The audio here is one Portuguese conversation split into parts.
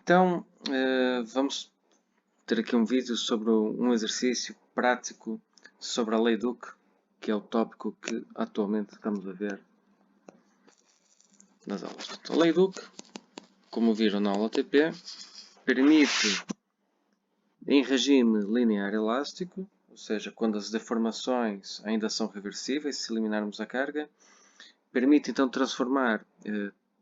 Então, vamos ter aqui um vídeo sobre um exercício prático sobre a Lei Duque, que é o tópico que atualmente estamos a ver nas aulas. Portanto, a Lei Duque, como viram na aula TP, permite, em regime linear elástico, ou seja, quando as deformações ainda são reversíveis, se eliminarmos a carga, permite então transformar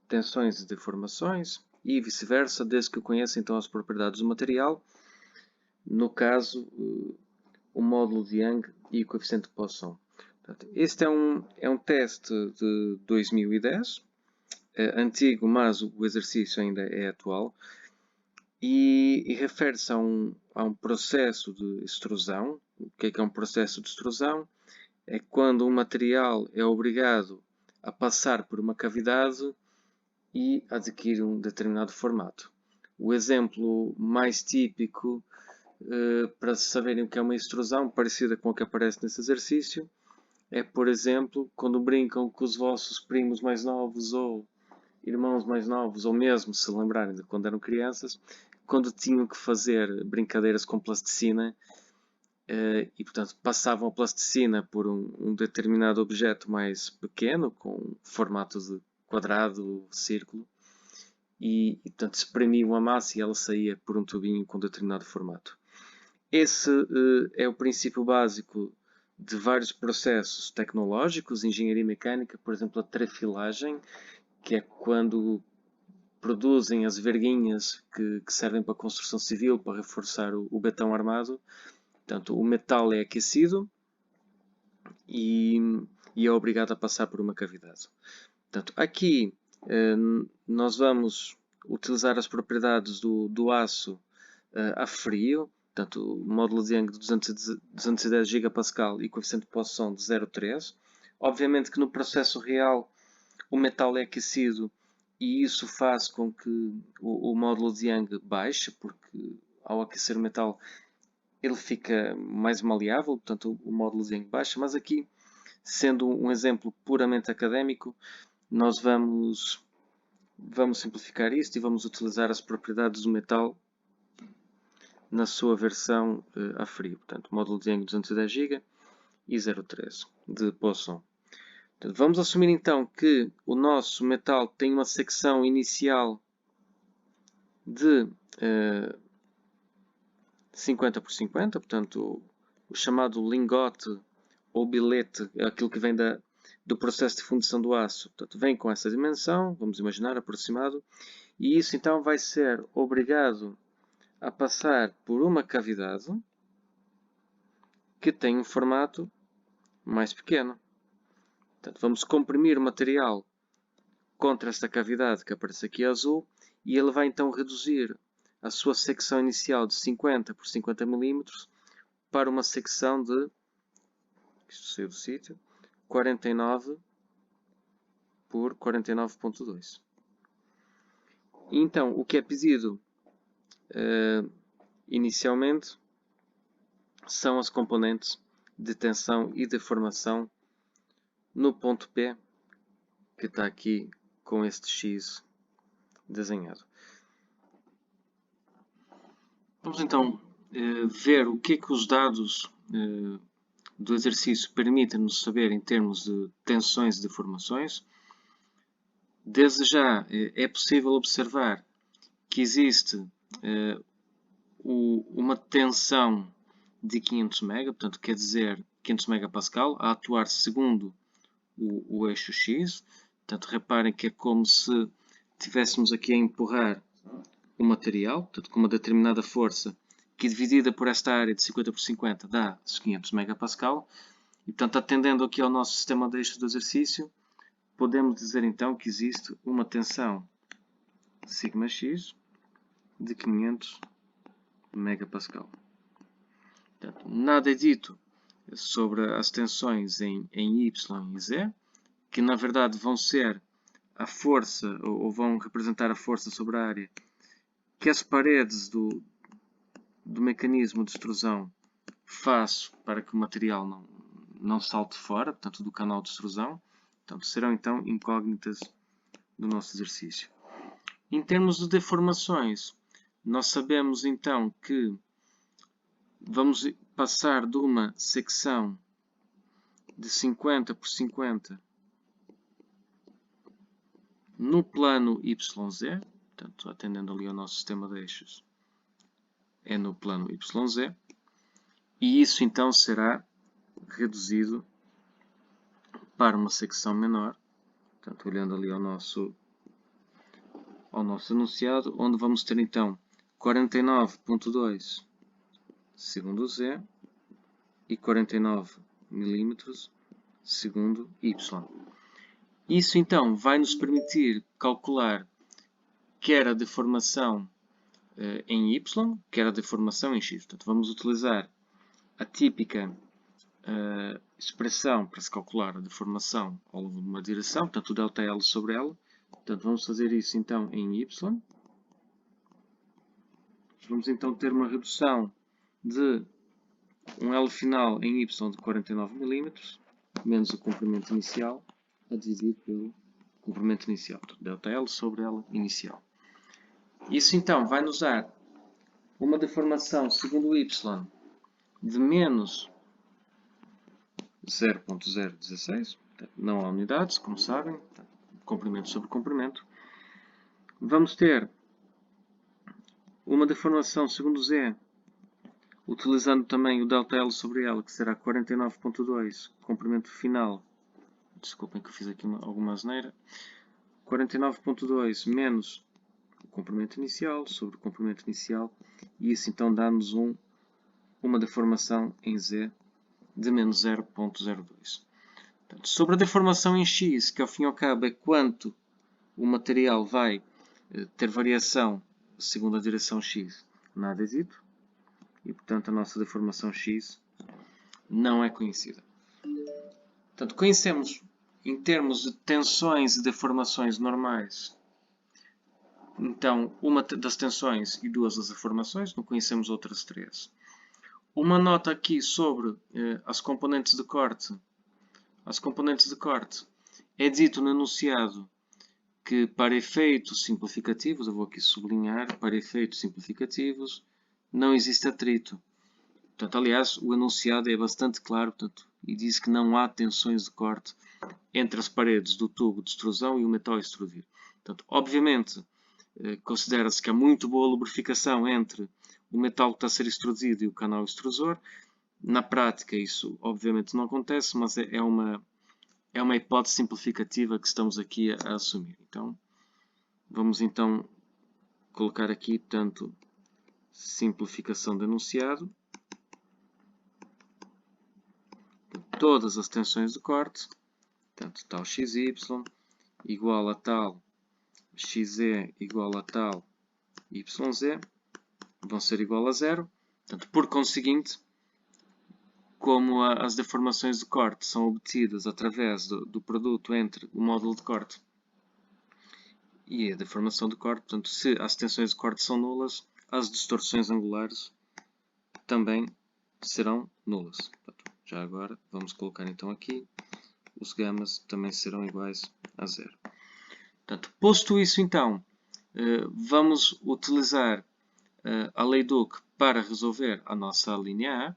tensões em deformações e vice-versa, desde que conheça então as propriedades do material. No caso, o módulo de Young e o coeficiente de Poisson. Este é um teste de 2010, antigo, mas o exercício ainda é atual, e refere-se a um processo de extrusão. O que é um processo de extrusão? É quando um material é obrigado a passar por uma cavidade e adquirir um determinado formato. O exemplo mais típico para saberem o que é uma extrusão, parecida com a que aparece nesse exercício, é, por exemplo, quando brincam com os vossos primos mais novos ou irmãos mais novos, ou mesmo se lembrarem de quando eram crianças, quando tinham que fazer brincadeiras com plasticina e, portanto, passavam a plasticina por um determinado objeto mais pequeno, com formato de quadrado, círculo, portanto, espremiam a massa e ela saía por um tubinho com determinado formato. Esse é o princípio básico de vários processos tecnológicos, engenharia mecânica, por exemplo, a trefilagem, que é quando produzem as verguinhas que servem para a construção civil, para reforçar o betão armado. Portanto, o metal é aquecido e é obrigado a passar por uma cavidade. Portanto, aqui nós vamos utilizar as propriedades do aço a frio. Portanto, o módulo de Young de 210 GPa e coeficiente de Poisson de 0,3. Obviamente que no processo real o metal é aquecido e isso faz com que o módulo de Young baixe, porque ao aquecer o metal ele fica mais maleável, portanto o módulo de Young baixa, mas aqui, sendo um exemplo puramente académico, nós vamos simplificar isto e vamos utilizar as propriedades do metal na sua versão a frio. Portanto, módulo de Young 210 GB e 0,3 de Poisson. Portanto, vamos assumir então que o nosso metal tem uma secção inicial de 50 por 50, portanto, o chamado lingote ou bilhete é aquilo que vem do processo de fundição do aço. Portanto, vem com essa dimensão, vamos imaginar, aproximado, e isso então vai ser obrigado a passar por uma cavidade que tem um formato mais pequeno. Portanto, vamos comprimir o material contra esta cavidade que aparece aqui azul e ele vai então reduzir a sua secção inicial de 50 por 50 mm para uma secção de, isto saiu do sítio, 49 por 49.2. Então, o que é pedido inicialmente são as componentes de tensão e deformação no ponto P, que está aqui com este X desenhado. Vamos então ver o que é que os dados do exercício permitem-nos saber em termos de tensões e deformações. Desde já é possível observar que existe uma tensão de 500 MB, portanto quer dizer 500 MPa, a atuar segundo o eixo X. Portanto, reparem que é como se estivéssemos aqui a empurrar o material, portanto, com uma determinada força, que dividida por esta área de 50 por 50 dá 500 MPa. E, portanto, atendendo aqui ao nosso sistema de eixos do exercício, podemos dizer então que existe uma tensão σx de 500 MPa. Portanto, nada é dito sobre as tensões em Y e Z, que na verdade vão ser a força, ou vão representar a força sobre a área que as paredes do mecanismo de extrusão faz para que o material não salte fora, portanto, do canal de extrusão. Portanto, serão então incógnitas do nosso exercício. Em termos de deformações, nós sabemos então que vamos passar de uma secção de 50 por 50 no plano YZ, portanto, atendendo ali ao nosso sistema de eixos, é no plano YZ, e isso então será reduzido para uma secção menor, portanto, olhando ali ao nosso enunciado, onde vamos ter então 49.2 segundo Z e 49 mm segundo Y. Isso então vai nos permitir calcular quer a deformação em Y, quer a deformação em X. Portanto, vamos utilizar a típica expressão para se calcular a deformação ao longo de uma direção, portanto o ΔL sobre L. Portanto, vamos fazer isso então em Y. Vamos então ter uma redução de um L final em Y de 49 mm, menos o comprimento inicial, a dividir pelo comprimento inicial. Portanto, ΔL sobre L inicial. Isso então vai nos dar uma deformação segundo Y de menos 0.016, não há unidades, como sabem, comprimento sobre comprimento. Vamos ter uma deformação segundo Z, utilizando também o ΔL sobre L, que será 49.2, comprimento final. Desculpem que eu fiz aqui alguma asneira. 49.2 menos o comprimento inicial sobre o comprimento inicial, e isso então dá-nos uma deformação em Z de menos 0.02. Sobre a deformação em X, que ao fim e ao cabo é quanto o material vai ter variação segundo a direção X, nada é dito, e portanto a nossa deformação X não é conhecida. Portanto, conhecemos em termos de tensões e deformações normais, então uma das tensões e duas das deformações, não conhecemos outras três. Uma nota aqui sobre as componentes de corte. As componentes de corte é dito no enunciado que para efeitos simplificativos, eu vou aqui sublinhar, para efeitos simplificativos não existe atrito. Portanto, aliás, o enunciado é bastante claro, portanto, e diz que não há tensões de corte entre as paredes do tubo de extrusão e o metal a extrudir. Portanto, obviamente, considera-se que há muito boa lubrificação entre o metal que está a ser extrudido e o canal extrusor. Na prática, isso obviamente não acontece, mas é uma hipótese simplificativa que estamos aqui a assumir. Então, vamos então colocar aqui, portanto, simplificação do enunciado. Todas as tensões de corte, portanto, tal XY igual a tal XZ igual a tal YZ, vão ser igual a zero. Portanto, por conseguinte, como as deformações de corte são obtidas através do produto entre o módulo de corte e a deformação de corte, portanto, se as tensões de corte são nulas, as distorções angulares também serão nulas. Portanto, já agora, vamos colocar então aqui, os gamas também serão iguais a zero. Portanto, posto isso então, vamos utilizar a lei Duque para resolver a nossa linha A.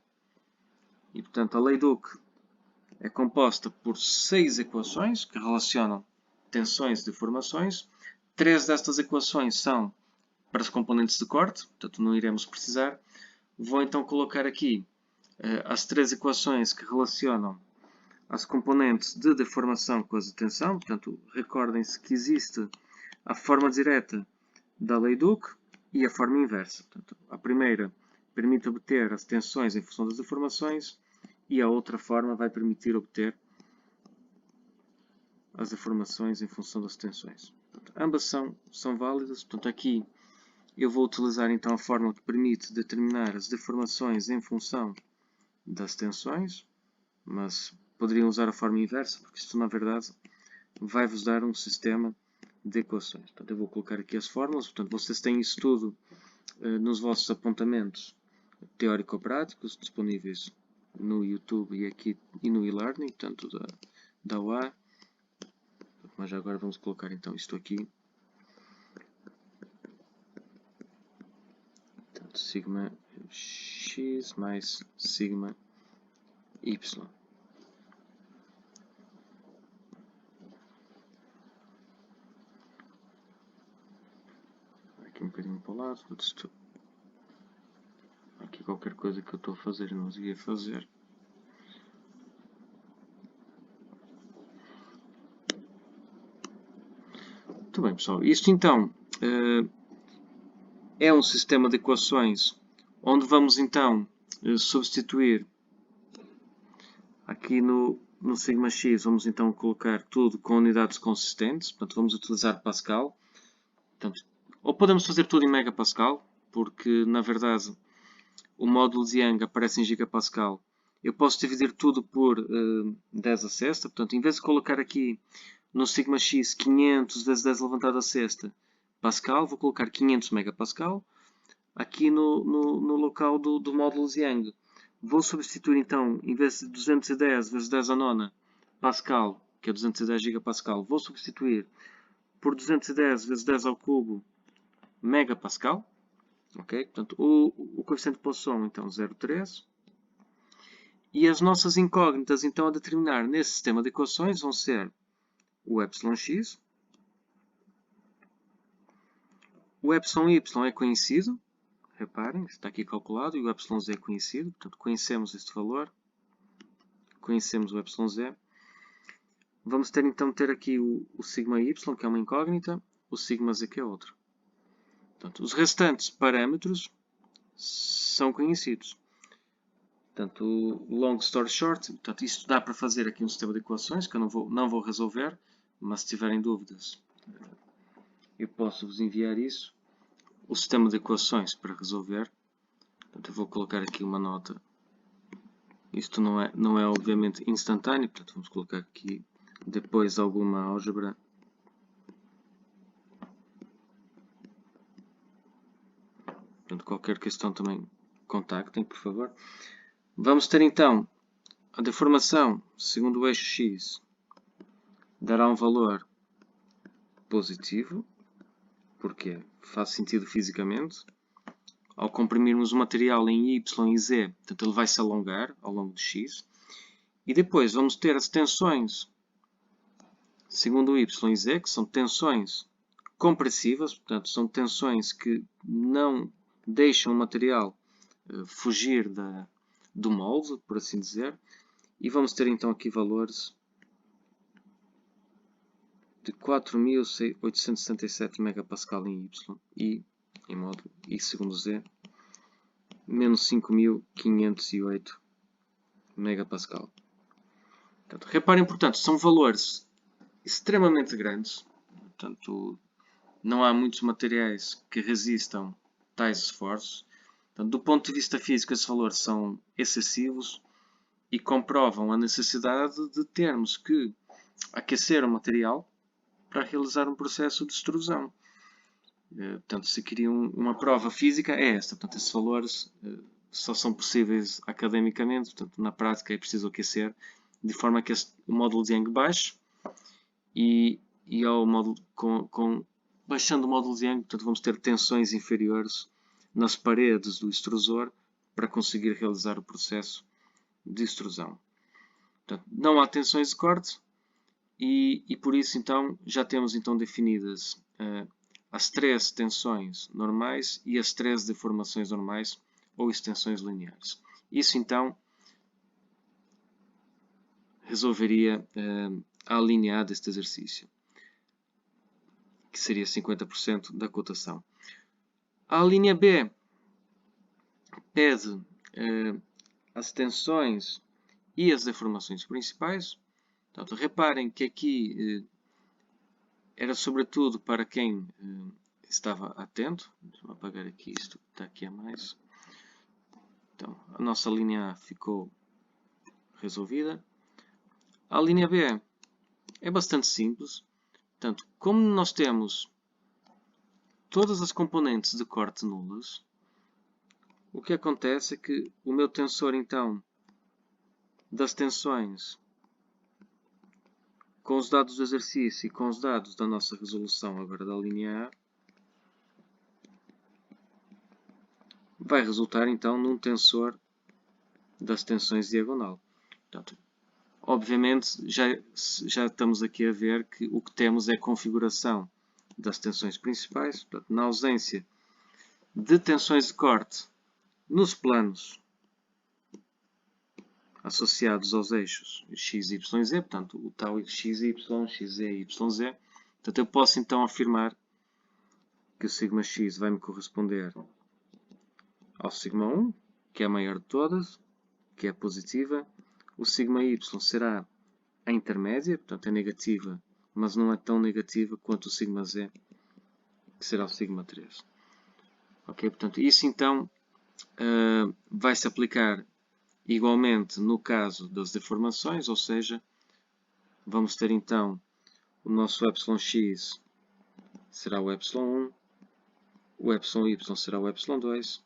E, portanto, a lei Duque é composta por 6 equações que relacionam tensões e deformações. 3 destas equações são para as componentes de corte, portanto não iremos precisar. Vou então colocar aqui as 3 equações que relacionam as componentes de deformação com as de tensão. Portanto, recordem-se que existe a forma direta da lei Duque e a forma inversa. Portanto, a primeira permite obter as tensões em função das deformações e a outra forma vai permitir obter as deformações em função das tensões. Portanto, ambas são válidas. Portanto, aqui eu vou utilizar então a fórmula que permite determinar as deformações em função das tensões, mas poderiam usar a forma inversa, porque isto na verdade vai-vos dar um sistema de equações. Portanto, eu vou colocar aqui as fórmulas. Portanto, vocês têm isso tudo nos vossos apontamentos teórico-práticos disponíveis no YouTube e no e-learning, tanto da UA. Mas agora vamos colocar então isto aqui. Portanto, sigma x mais sigma y. Aqui um bocadinho para o lado. Aqui qualquer coisa que eu estou a fazer eu não conseguia fazer. Muito bem, pessoal. Isto então é um sistema de equações onde vamos então substituir aqui no sigma x, vamos então colocar tudo com unidades consistentes, portanto vamos utilizar Pascal. Portanto, ou podemos fazer tudo em megapascal, porque na verdade o módulo de Young aparece em gigapascal. Eu posso dividir tudo por 10 a sexta, portanto em vez de colocar aqui no sigma x 500 vezes 10 elevado a sexta Pascal, vou colocar 500 megapascal. Aqui no local do módulo Young, vou substituir então, em vez de 210 vezes 10 a nona Pascal, que é 210 gigapascal, vou substituir por 210 vezes 10 ao cubo megapascal. Ok? Portanto, o coeficiente de pulsão então 0,3. E as nossas incógnitas então a determinar nesse sistema de equações vão ser o εx. O εy é conhecido, reparem, está aqui calculado, e o εz é conhecido, portanto conhecemos este valor, conhecemos o εz. Vamos ter então aqui o sigma y, que é uma incógnita, o sigma z, que é outro. Portanto, os restantes parâmetros são conhecidos. Portanto, long story short, portanto, isto dá para fazer aqui um sistema de equações que eu não vou resolver, mas se tiverem dúvidas, eu posso vos enviar isso. O sistema de equações para resolver. Portanto, eu vou colocar aqui uma nota. Isto não é obviamente instantâneo, portanto vamos colocar aqui depois alguma álgebra. Portanto, qualquer questão também contactem, por favor. Vamos ter então a deformação segundo o eixo x dará um valor positivo, porque faz sentido fisicamente. Ao comprimirmos o material em y e z, portanto ele vai se alongar ao longo de x. E depois vamos ter as tensões segundo o y e z, que são tensões compressivas, portanto são tensões que não deixam o material fugir do molde, por assim dizer. E vamos ter então aqui valores de 4.867 megapascal em y e em módulo, e segundo z, menos 5.508 megapascal. Portanto, reparem, portanto, são valores extremamente grandes. Portanto, não há muitos materiais que resistam tais esforços. Portanto, do ponto de vista físico, esses valores são excessivos e comprovam a necessidade de termos que aquecer o material para realizar um processo de extrusão. Portanto, se queriam uma prova física, é esta. Portanto, esses valores só são possíveis academicamente. Portanto, na prática é preciso aquecer de forma que o módulo de Young baixe e ao módulo, baixando o módulo de Young, portanto, vamos ter tensões inferiores nas paredes do extrusor para conseguir realizar o processo de extrusão. Portanto, não há tensões de corte e por isso então já temos então definidas as 3 tensões normais e as 3 deformações normais ou extensões lineares. Isso então resolveria a linha A deste exercício, que seria 50% da cotação. A linha B pede as tensões e as deformações principais. Portanto, reparem que aqui era sobretudo para quem estava atento. Vou apagar aqui isto que está aqui a mais. Então, a nossa linha A ficou resolvida. A linha B é bastante simples. Portanto, como nós temos todas as componentes de corte nulas, o que acontece é que o meu tensor, então, das tensões, com os dados do exercício e com os dados da nossa resolução agora da linha A, vai resultar então num tensor das tensões diagonal. Portanto, obviamente já estamos aqui a ver que o que temos é a configuração das tensões principais. Portanto, na ausência de tensões de corte nos planos associados aos eixos x, y, z, portanto o tal x, y, x, z, y, z. Portanto, eu posso então afirmar que o σx vai me corresponder ao σ1, que é a maior de todas, que é positiva. O σy será a intermédia, portanto é negativa, mas não é tão negativa quanto o σz, que será o σ3. Ok, portanto isso então vai se aplicar igualmente no caso das deformações, ou seja, vamos ter então o nosso εx será o ε1, o εy será o ε2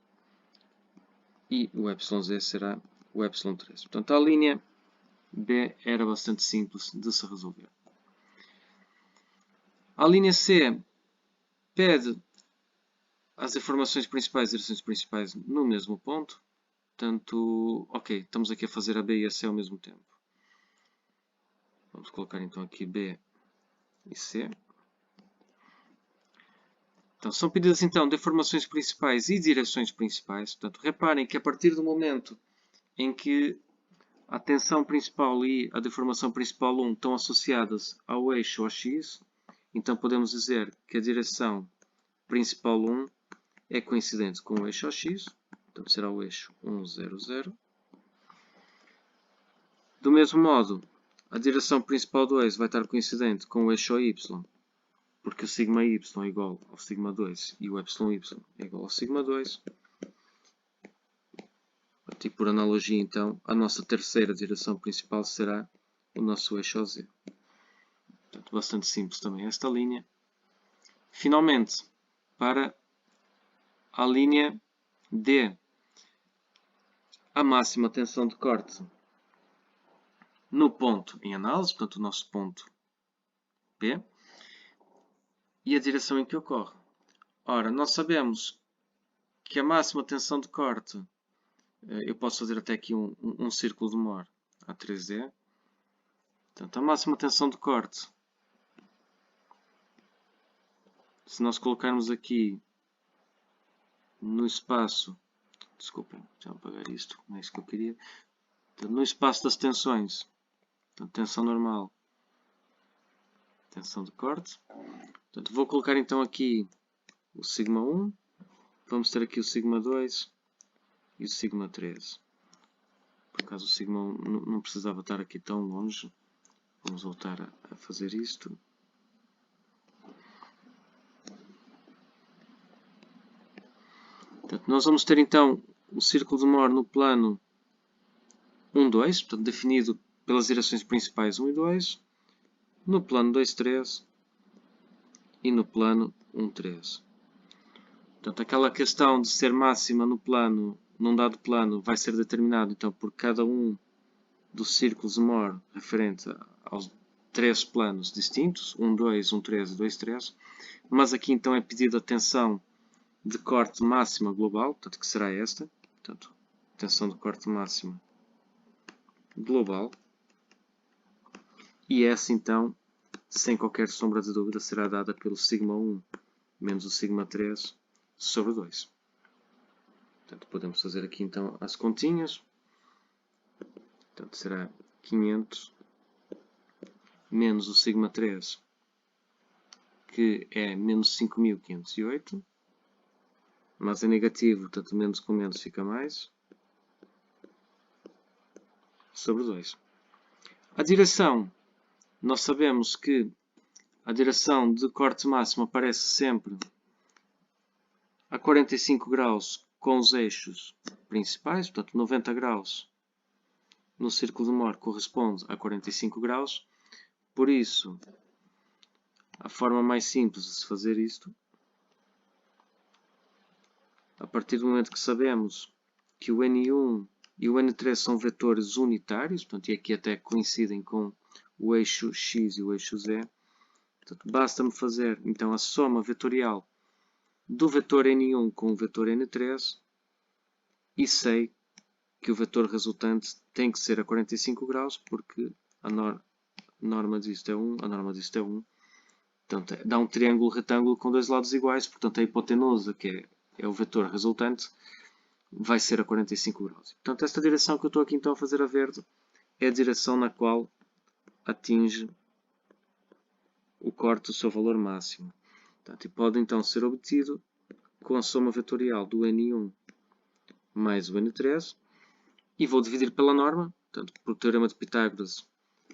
e o εz será o ε3. Portanto, a linha B era bastante simples de se resolver. A linha C pede as deformações principais e direções principais no mesmo ponto. Portanto, ok, estamos aqui a fazer a B e a C ao mesmo tempo. Vamos colocar então aqui B e C. Então, são pedidas então deformações principais e direções principais. Portanto, reparem que a partir do momento em que a tensão principal e a deformação principal 1 estão associadas ao eixo OX, então podemos dizer que a direção principal 1 é coincidente com o eixo OX, portanto será o eixo 1, 0, 0. Do mesmo modo, a direção principal 2 vai estar coincidente com o eixo OY, porque o σy é igual ao σ2 e o εy é igual ao σ2. E por analogia, então, a nossa terceira direção principal será o nosso eixo OZ. Portanto, bastante simples também esta linha. Finalmente, para a linha D, a máxima tensão de corte no ponto em análise, portanto, o nosso ponto P, e a direção em que ocorre. Ora, nós sabemos que a máxima tensão de corte, eu posso fazer até aqui um círculo de Mohr, A3D. Portanto, a máxima tensão de corte, se nós colocarmos aqui no espaço, desculpem, já vou apagar isto, não é isso que eu queria. Portanto, no espaço das tensões, portanto, tensão normal, tensão de corte. Portanto, vou colocar então aqui o σ1, vamos ter aqui o σ2 e o σ3. Por acaso o σ1 não precisava estar aqui tão longe. Vamos voltar a fazer isto. Portanto, nós vamos ter então o círculo de Mohr no plano 1, 2, portanto, definido pelas direções principais 1 e 2, no plano 2, 3 e no plano 1, 3. Portanto, aquela questão de ser máxima no plano, num dado plano, vai ser determinado então por cada um dos círculos de Mohr referente aos 3 planos distintos, 1, 2, 1, 3 e 2, 3. Mas aqui então é pedido a tensão de corte máxima global, portanto, que será esta. Portanto, tensão de corte máxima global. E essa então, sem qualquer sombra de dúvida, será dada pelo σ1 menos o σ3 sobre 2. Portanto, podemos fazer aqui então as continhas. Portanto, será 500 menos o σ3, que é menos 5.508. Mas é negativo, portanto, menos com menos fica mais. Sobre 2. A direção. Nós sabemos que a direção de corte máximo aparece sempre a 45 graus com os eixos principais, portanto 90 graus no círculo de Mohr corresponde a 45 graus. Por isso, a forma mais simples de se fazer isto, a partir do momento que sabemos que o N1 e o N3 são vetores unitários, portanto, e aqui até coincidem com o eixo X e o eixo Z, basta-me fazer então a soma vetorial do vetor N1 com o vetor N3 e sei que o vetor resultante tem que ser a 45 graus, porque a norma disto é 1, a norma disto é 1. Portanto, dá um triângulo retângulo com dois lados iguais, portanto a hipotenusa, que é o vetor resultante, vai ser a 45 graus. Portanto, esta direção que eu estou aqui então a fazer a verde é a direção na qual atinge o corte do seu valor máximo. Portanto, e pode então ser obtido com a soma vetorial do N1 mais o N3, e vou dividir pela norma, portanto, por teorema de Pitágoras,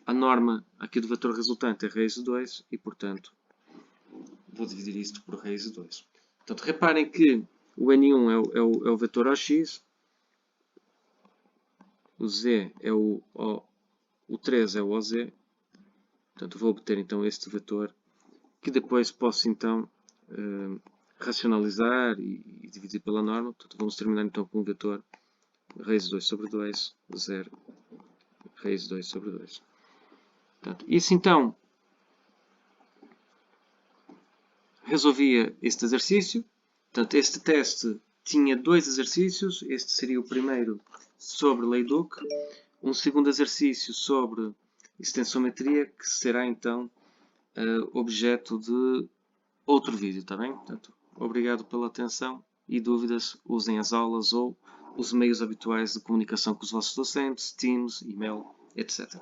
a norma aqui do vetor resultante é raiz de 2, e portanto vou dividir isto por raiz de 2. Portanto, reparem que o N1 é o vetor OX, o Z é o 3 é o OZ, portanto vou obter então este vetor, que depois posso então racionalizar e dividir pela norma. Portanto, vamos terminar então com o vetor raiz de 2 sobre 2, 0, raiz de 2 sobre 2. Portanto, isso então resolvia este exercício. Portanto, este teste tinha dois exercícios. Este seria o primeiro sobre Leduc. Um segundo exercício sobre extensometria, que será então objeto de outro vídeo, está bem? Portanto, obrigado pela atenção e dúvidas, usem as aulas ou os meios habituais de comunicação com os vossos docentes, Teams, e-mail, etc.